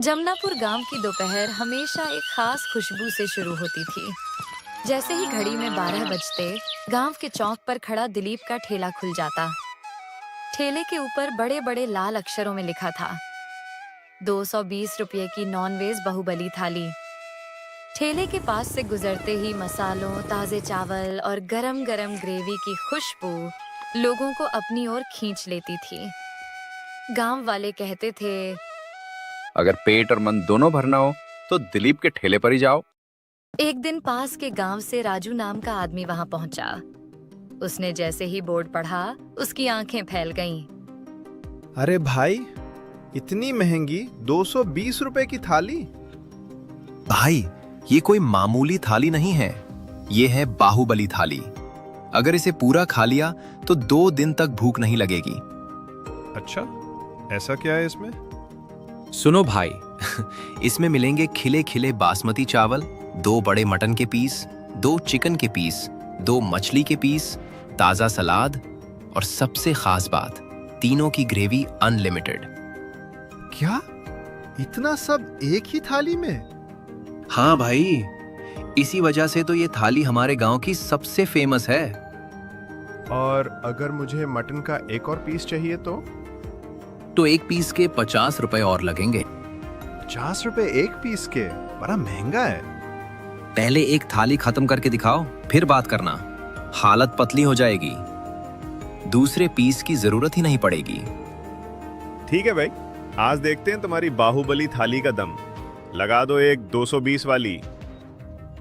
जमनापुर गांव की दोपहर हमेशा एक खास खुशबू से शुरू होती थी। जैसे ही घड़ी में 12 बजते, गांव के चौक पर खड़ा दिलीप का ठेला खुल जाता। ठेले के ऊपर बड़े बड़े लाल अक्षरों में लिखा था, 220 रुपये की नॉनवेज बाहुबली थाली। ठेले के पास से गुजरते ही मसालों, ताजे चावल और गरम गरम ग्रेवी की खुशबू लोगों को अपनी ओर खींच लेती थी। गांव वाले कहते थे, अगर पेट और मन दोनों भरना हो तो दिलीप के ठेले पर ही जाओ। एक दिन पास के गांव से राजू नाम का आदमी वहां पहुंचा। उसने जैसे ही बोर्ड पढ़ा, उसकी आंखें फैल गईं। अरे भाई, इतनी महंगी 220 रुपए की थाली? भाई, ये कोई मामूली थाली नहीं है, ये है बाहुबली थाली। अगर इसे पूरा खा लिया तो 2 दिन तक भूख नहीं लगेगी। अच्छा, ऐसा क्या है इसमें? सुनो भाई, इसमें मिलेंगे खिले खिले बासमती चावल, 2 बड़े मटन के पीस, 2 चिकन के पीस, 2 मछली के पीस, ताजा सलाद और सबसे खास बात, तीनों की ग्रेवी अनलिमिटेड। क्या इतना सब एक ही थाली में? हाँ भाई, इसी वजह से तो ये थाली हमारे गांव की सबसे फेमस है। और अगर मुझे मटन का एक और पीस चाहिए तो एक पीस के 50 रुपए और लगेंगे। 50 रुपए एक पीस के? बड़ा महंगा है। पहले एक थाली खत्म करके दिखाओ, फिर बात करना। हालत पतली हो जाएगी, दूसरे पीस की जरूरत ही नहीं पड़ेगी। ठीक है भाई, आज देखते हैं तुम्हारी बाहुबली थाली का दम। लगा दो एक 220 वाली।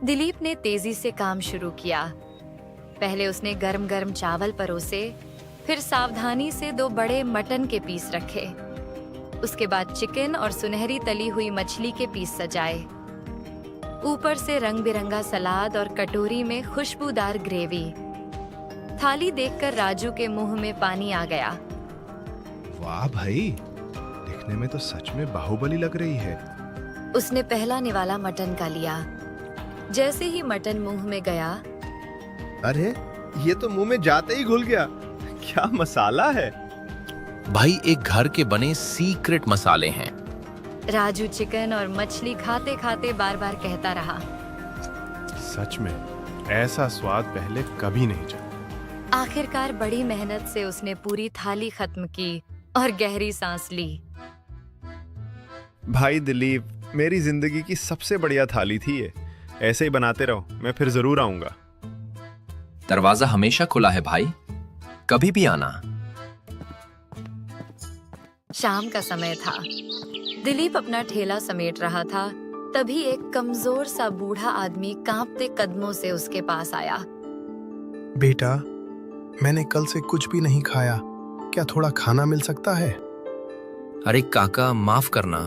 दिलीप ने तेजी से काम शुरू किया। पहले उसने गरम गरम चावल परोसे, फिर सावधानी से 2 बड़े मटन के पीस रखे। उसके बाद चिकन और सुनहरी तली हुई मछली के पीस सजाए। ऊपर से रंग बिरंगा सलाद और कटोरी में खुशबूदार ग्रेवी। थाली देखकर राजू के मुंह में पानी आ गया। वाह भाई, दिखने में तो सच में बाहुबली लग रही है। उसने पहला निवाला मटन का लिया। जैसे ही मटन मुंह में गया, अरे ये तो मुंह में जाते ही घुल गया। क्या मसाला है! भाई, एक घर के बने सीक्रेट मसाले हैं। राजू चिकन और मछली खाते खाते बार बार कहता रहा, सच में ऐसा स्वाद पहले कभी नहीं चखा। आखिरकार बड़ी मेहनत से उसने पूरी थाली खत्म की और गहरी सांस ली। भाई दिलीप, मेरी जिंदगी की सबसे बढ़िया थाली थी ये। ऐसे ही बनाते रहो, मैं फिर जरूर आऊंगा। दरवाजा हमेशा खुला है भाई, कभी भी आना। शाम का समय था। दिलीप अपना ठेला समेट रहा था, तभी एक कमजोर सा बूढ़ा आदमी कांपते कदमों से उसके पास आया। बेटा, मैंने कल से कुछ भी नहीं खाया, क्या थोड़ा खाना मिल सकता है? अरे काका, माफ करना,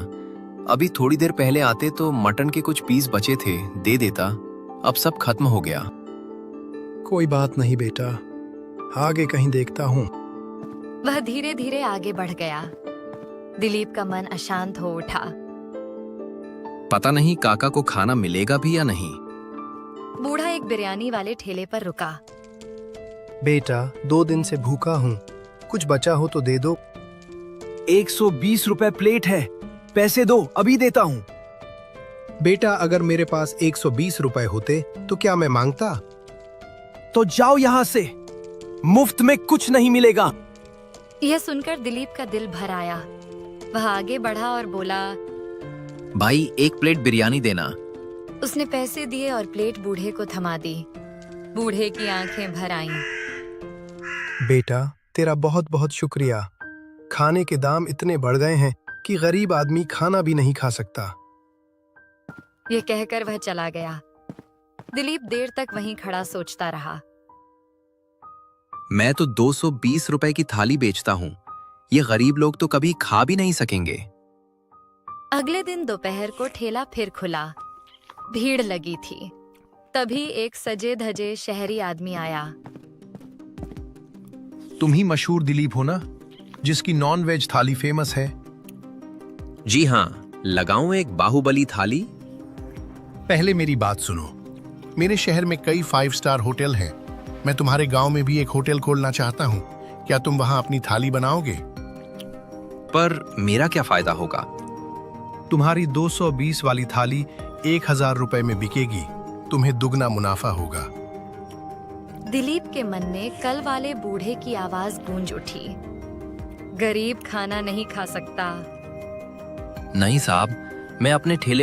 अभी थोड़ी देर पहले आते तो मटन के कुछ पीस बचे थे, दे देता। अब सब खत्म हो गया। कोई बात नहीं बेटा, आगे कहीं देखता हूँ। वह धीरे धीरे आगे बढ़ गया। दिलीप का मन अशांत हो उठा। पता नहीं काका को खाना मिलेगा भी या नहीं। बूढ़ा एक बिरयानी वाले ठेले पर रुका। बेटा, 2 दिन से भूखा हूँ, कुछ बचा हो तो दे दो। 120 रुपए प्लेट है, पैसे दो, अभी देता हूँ। बेटा, अगर मेरे पास 120 रुपए होते तो क्या मैं मांगता? तो जाओ यहाँ से, मुफ्त में कुछ नहीं मिलेगा। यह सुनकर दिलीप का दिल भर आया। वह आगे बढ़ा और बोला, भाई, 1 प्लेट बिरयानी देना। उसने पैसे दिए और प्लेट बूढ़े को थमा दी। बूढ़े की आंखें भर आईं। बेटा, तेरा बहुत बहुत शुक्रिया। खाने के दाम इतने बढ़ गए हैं कि गरीब आदमी खाना भी नहीं खा सकता। यह कहकर वह चला गया। दिलीप देर तक वहीं खड़ा सोचता रहा। मैं तो 220 रुपए की थाली बेचता हूँ, ये गरीब लोग तो कभी खा भी नहीं सकेंगे। अगले दिन दोपहर को ठेला फिर खुला। भीड़ लगी थी। तभी एक सजे धजे शहरी आदमी आया। तुम ही मशहूर दिलीप हो ना, जिसकी नॉन वेज थाली फेमस है? जी हाँ, लगाऊं एक बाहुबली थाली? पहले मेरी बात सुनो। मेरे शहर में कई 5 स्टार होटल हैं। मैं तुम्हारे गांव में भी एक होटल खोलना चाहता हूँ। क्या तुम वहां अपनी थाली बनाओगे? पर मेरा क्या फायदा होगा? तुम्हारी 220 वाली थाली 1000 रुपए में बिकेगी। तुम्हें दुगना मुनाफा होगा। दिलीप के मन में कल वाले बूढ़े की आवाज गूंज उठी, गरीब खाना नहीं खा सकता। नहीं साहब, मैं अपने ठेले